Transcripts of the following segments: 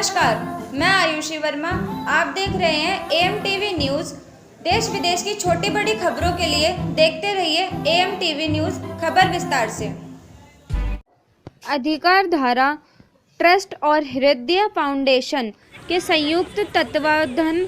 नमस्कार, मैं आयुषी वर्मा। आप देख रहे हैं एएम टीवी न्यूज़। देश विदेश की छोटी बड़ी खबरों के लिए देखते रहिए एएम टीवी न्यूज़। खबर विस्तार से। अधिकार धारा ट्रस्ट और हृदय फाउंडेशन के संयुक्त तत्वावधान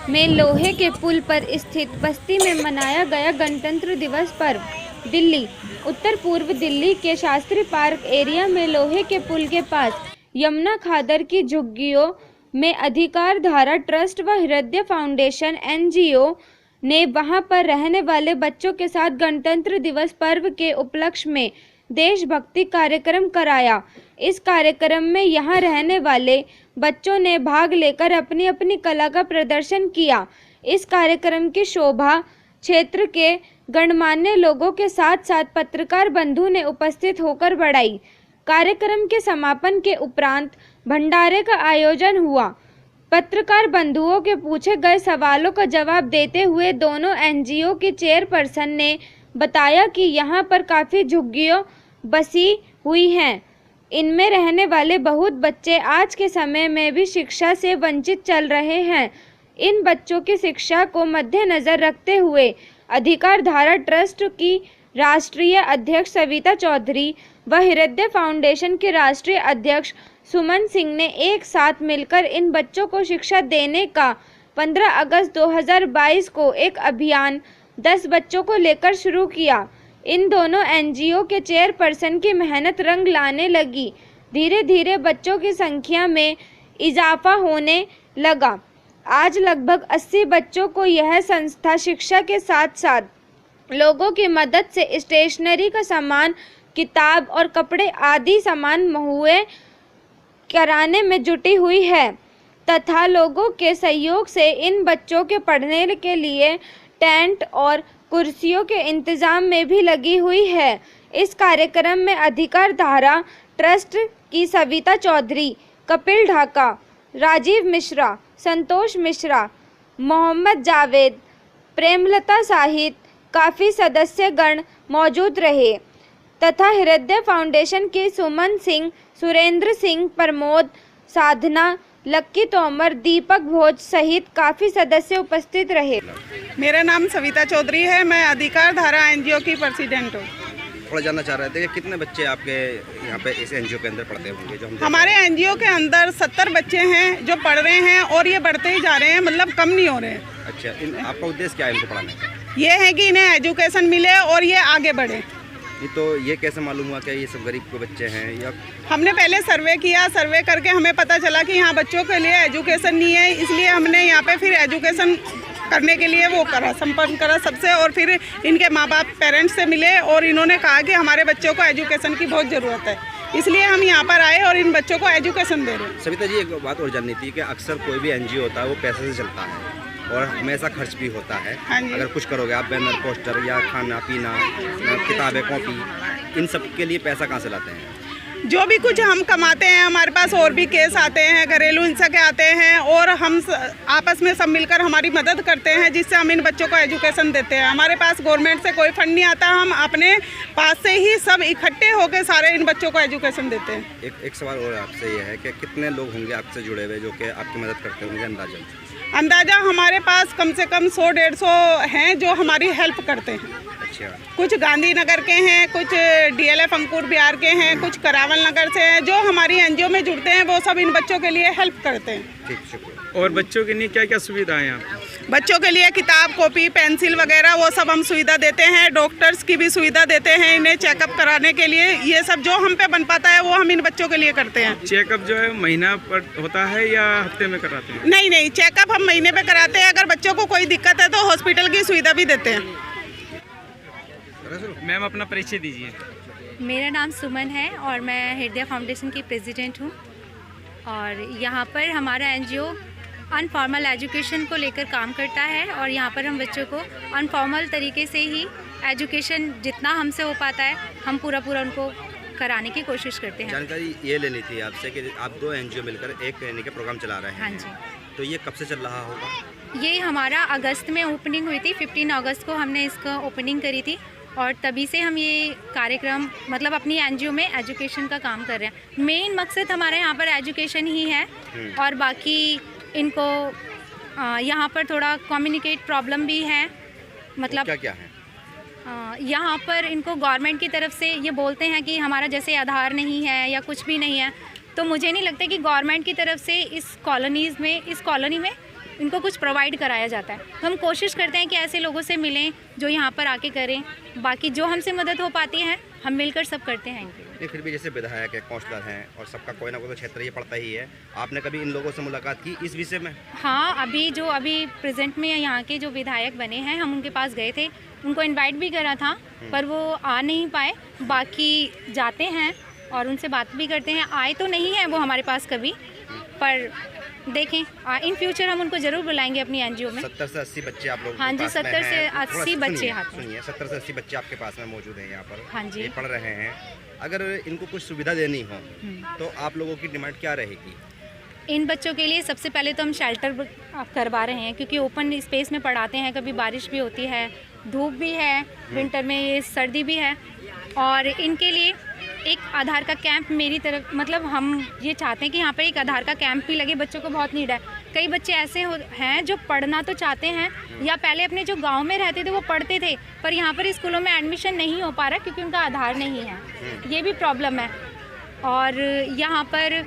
में लोहे के पुल पर स्थित बस्ती में मनाया गया गणतंत्र दिवस पर्व। दिल्ली उत्तर पूर्व दिल्ली के शास्त्री पार्क एरिया में लोहे के पुल के पास यमुना खादर की झुग्गियों में अधिकार धारा ट्रस्ट व हृदय फाउंडेशन एनजीओ ने वहां पर रहने वाले बच्चों के साथ गणतंत्र दिवस पर्व के उपलक्ष्य में देशभक्ति कार्यक्रम कराया। इस कार्यक्रम में यहां रहने वाले बच्चों ने भाग लेकर अपनी अपनी कला का प्रदर्शन किया। इस कार्यक्रम की शोभा क्षेत्र के गणमान्य लोगों के साथ साथ पत्रकार बंधु ने उपस्थित होकर बढ़ाई। कार्यक्रम के समापन के उपरांत भंडारे का आयोजन हुआ। पत्रकार बंधुओं के पूछे गए सवालों का जवाब देते हुए दोनों एनजीओ की चेयरपर्सन ने बताया कि यहां पर काफ़ी झुग्गियां बसी हुई हैं। इनमें रहने वाले बहुत बच्चे आज के समय में भी शिक्षा से वंचित चल रहे हैं। इन बच्चों की शिक्षा को मद्देनजर रखते हुए अधिकार धारा ट्रस्ट की राष्ट्रीय अध्यक्ष सविता चौधरी व हृदय फाउंडेशन के राष्ट्रीय अध्यक्ष सुमन सिंह ने एक साथ मिलकर इन बच्चों को शिक्षा देने का 15 अगस्त 2022 को एक अभियान 10 बच्चों को लेकर शुरू किया। इन दोनों एनजीओ के चेयरपर्सन की मेहनत रंग लाने लगी। धीरे धीरे बच्चों की संख्या में इजाफा होने लगा। आज लगभग 80 बच्चों को यह संस्था शिक्षा के साथ साथ लोगों की मदद से स्टेशनरी का सामान, किताब और कपड़े आदि सामान मुहैया कराने में जुटी हुई है तथा लोगों के सहयोग से इन बच्चों के पढ़ने के लिए टेंट और कुर्सियों के इंतजाम में भी लगी हुई है। इस कार्यक्रम में अधिकार धारा ट्रस्ट की सविता चौधरी, कपिल ढाका, राजीव मिश्रा, संतोष मिश्रा, मोहम्मद जावेद, प्रेमलता साहित काफ़ी सदस्यगण मौजूद रहे तथा हृदय फाउंडेशन के सुमन सिंह, सुरेंद्र सिंह, प्रमोद, साधना, लक्की तोमर, दीपक भोज सहित काफ़ी सदस्य उपस्थित रहे। मेरा नाम सविता चौधरी है। मैं अधिकार धारा एनजीओ की प्रेसिडेंट हूँ। थोड़ा जानना चाह रहे थे कि कितने बच्चे आपके यहाँ पे इस एनजीओ के अंदर पढ़ते होंगे? जो हमारे एनजीओ के अंदर 70 बच्चे हैं जो पढ़ रहे हैं और ये बढ़ते ही जा रहे हैं, मतलब कम नहीं हो रहे हैं। अच्छा, आपका उद्देश्य क्या है इनको पढ़ाने का? ये है कि इन्हें एजुकेशन मिले और ये आगे बढ़े। तो ये कैसे मालूम हुआ कि ये सब गरीब के बच्चे हैं? या हमने पहले सर्वे किया, सर्वे करके हमें पता चला कि यहाँ बच्चों के लिए एजुकेशन नहीं है, इसलिए हमने यहाँ पे फिर एजुकेशन करने के लिए वो करा, संपर्क करा सबसे, और फिर इनके माँ बाप पेरेंट्स से मिले और इन्होंने कहा कि हमारे बच्चों को एजुकेशन की बहुत ज़रूरत है, इसलिए हम यहाँ पर आए और इन बच्चों को एजुकेशन दे रहे हैं। सविता जी, एक बात और जाननी थी कि अक्सर कोई भी एनजीओ होता है वो पैसे से चलता है और हमेशा खर्च भी होता है। हाँ, अगर कुछ करोगे आप, बैनर, पोस्टर या खाना पीना, किताबें, कॉपी, इन सब के लिए पैसा कहाँ से लाते हैं? जो भी कुछ हम कमाते हैं, हमारे पास और भी केस आते हैं, घरेलू हिंसा के आते हैं, और हम आपस में सब मिलकर हमारी मदद करते हैं जिससे हम इन बच्चों को एजुकेशन देते हैं। हमारे पास गवर्नमेंट से कोई फंड नहीं आता, हम अपने पास से ही सब इकट्ठे होकर सारे इन बच्चों को एजुकेशन देते हैं। एक सवाल और आपसे ये है कि कितने लोग होंगे आपसे जुड़े हुए जो कि आपकी मदद करते होंगे? अंदाज़ा हमारे पास कम से कम 100-150 हैं जो हमारी हेल्प करते हैं। अच्छा। कुछ गांधीनगर के हैं, कुछ डीएलएफ अंकुर बिहार के हैं, कुछ करावल नगर से हैं। जो हमारी एनजीओ में जुड़ते हैं वो सब इन बच्चों के लिए हेल्प करते हैं। ठीक, शुक्रिया। और बच्चों के लिए क्या क्या सुविधाएं हैं? बच्चों के लिए किताब, कॉपी, पेंसिल वगैरह वो सब हम सुविधा देते हैं। डॉक्टर्स की भी सुविधा देते हैं इन्हें चेकअप कराने के लिए। ये सब जो हम पे बन पाता है वो हम इन बच्चों के लिए करते हैं। चेकअप जो है महीना पर होता है या हफ्ते में कराते हैं? नहीं, चेकअप हम महीने पे कराते हैं। अगर बच्चों को कोई दिक्कत है तो हॉस्पिटल की सुविधा भी देते हैं। मैम, अपना परिचय दीजिए। मेरा नाम सुमन है और मैं हृदय फाउंडेशन की प्रेसिडेंट हूँ। और यहाँ पर हमारा एनजीओ अनफॉर्मल एजुकेशन को लेकर काम करता है और यहाँ पर हम बच्चों को अनफॉर्मल तरीके से ही एजुकेशन जितना हमसे हो पाता है हम पूरा उनको कराने की कोशिश करते हैं। जानकारी ये लेनी थी आपसे कि आप दो एनजीओ मिलकर एक ट्रेनिंग के प्रोग्राम चला रहे हैं। हाँ जी। तो ये कब से चल रहा होगा? ये हमारा अगस्त में ओपनिंग हुई थी। 15 अगस्त को हमने इसका ओपनिंग करी थी और तभी से हम ये कार्यक्रम मतलब अपनी एनजीओ में एजुकेशन का काम कर रहे हैं। मेन मकसद हमारे यहाँ पर एजुकेशन ही है और बाकी इनको यहाँ पर थोड़ा कम्युनिकेट प्रॉब्लम भी है। मतलब क्या क्या है? यहाँ पर इनको गवर्नमेंट की तरफ से ये बोलते हैं कि हमारा जैसे आधार नहीं है या कुछ भी नहीं है, तो मुझे नहीं लगता कि गवर्नमेंट की तरफ से इस कॉलोनी में इनको कुछ प्रोवाइड कराया जाता है। तो हम कोशिश करते हैं कि ऐसे लोगों से मिलें जो यहाँ पर आके करें। बाकी जो हमसे मदद हो पाती है हम मिलकर सब करते हैं इनके। नहीं, फिर भी जैसे विधायक है, काउंसलर हैं और सबका कोई ना कोई तो क्षेत्र ये पड़ता ही है। आपने कभी इन लोगों से मुलाकात की इस विषय में? हाँ, अभी प्रेजेंट में यहाँ के जो विधायक बने हैं हम उनके पास गए थे, उनको इनवाइट भी करा था पर वो आ नहीं पाए। बाकी जाते हैं और उनसे बात भी करते हैं। आए तो नहीं है वो हमारे पास कभी, पर देखें इन फ्यूचर हम उनको ज़रूर बुलाएंगे अपनी एनजीओ में। 70 से 80 बच्चे आप लोग? हाँ जी, 70 से 80 बच्चे आते हैं। सुनिए, 70 से 80 बच्चे आपके पास में मौजूद हैं यहाँ पर। हाँ जी। ये पढ़ रहे हैं। अगर इनको कुछ सुविधा देनी हो तो आप लोगों की डिमांड क्या रहेगी? इन बच्चों के लिए सबसे पहले तो हम शेल्टर करवा रहे हैं, क्योंकि ओपन स्पेस में पढ़ाते हैं, कभी बारिश भी होती है, धूप भी है, विंटर में ये सर्दी भी है। और इनके लिए एक आधार का कैंप मेरी तरफ मतलब हम ये चाहते हैं कि यहाँ पर एक आधार का कैंप भी लगे। बच्चों को बहुत नीड है। कई बच्चे ऐसे हैं जो पढ़ना तो चाहते हैं या पहले अपने जो गांव में रहते थे वो पढ़ते थे, पर यहाँ पर स्कूलों में एडमिशन नहीं हो पा रहा क्योंकि उनका आधार नहीं है। ये भी प्रॉब्लम है। और यहाँ पर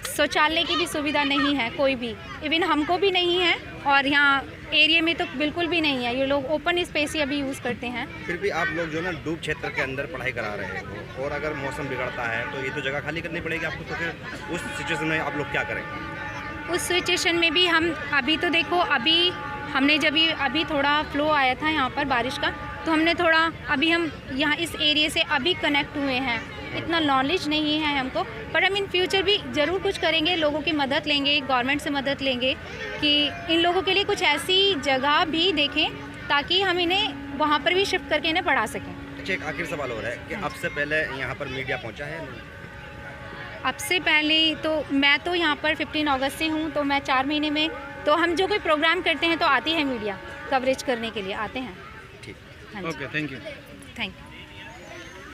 शौचालय की भी सुविधा नहीं है कोई भी, इवन हमको भी नहीं है और यहाँ एरिया में तो बिल्कुल भी नहीं है। ये लोग ओपन स्पेस ही अभी यूज़ करते हैं। फिर भी आप लोग जो ना डूब क्षेत्र के अंदर पढ़ाई करा रहे हो और अगर मौसम बिगड़ता है तो ये तो जगह खाली करनी पड़ेगी आपको, तो फिर उस सिचुएशन में आप लोग क्या करेंगे? उस सिचुएशन में भी हम अभी तो देखो, अभी हमने जब अभी थोड़ा फ्लो आया था यहाँ पर बारिश का, तो हमने थोड़ा अभी हम यहाँ इस एरिया से अभी कनेक्ट हुए हैं। इतना नॉलेज नहीं है हमको, पर हम इन फ्यूचर भी ज़रूर कुछ करेंगे, लोगों की मदद लेंगे, गवर्नमेंट से मदद लेंगे कि इन लोगों के लिए कुछ ऐसी जगह भी देखें ताकि हम इन्हें वहाँ पर भी शिफ्ट करके इन्हें पढ़ा सकें। अच्छा, एक आखिरी सवाल हो रहा है कि अब से पहले यहाँ पर मीडिया पहुँचा है? अब से पहले तो मैं तो यहाँ पर 15 अगस्त से हूँ, तो मैं 4 महीने में तो हम जो कोई प्रोग्राम करते हैं तो आती है मीडिया कवरेज करने के लिए आते हैं। ठीक। हाँ okay, thank you. Thank you.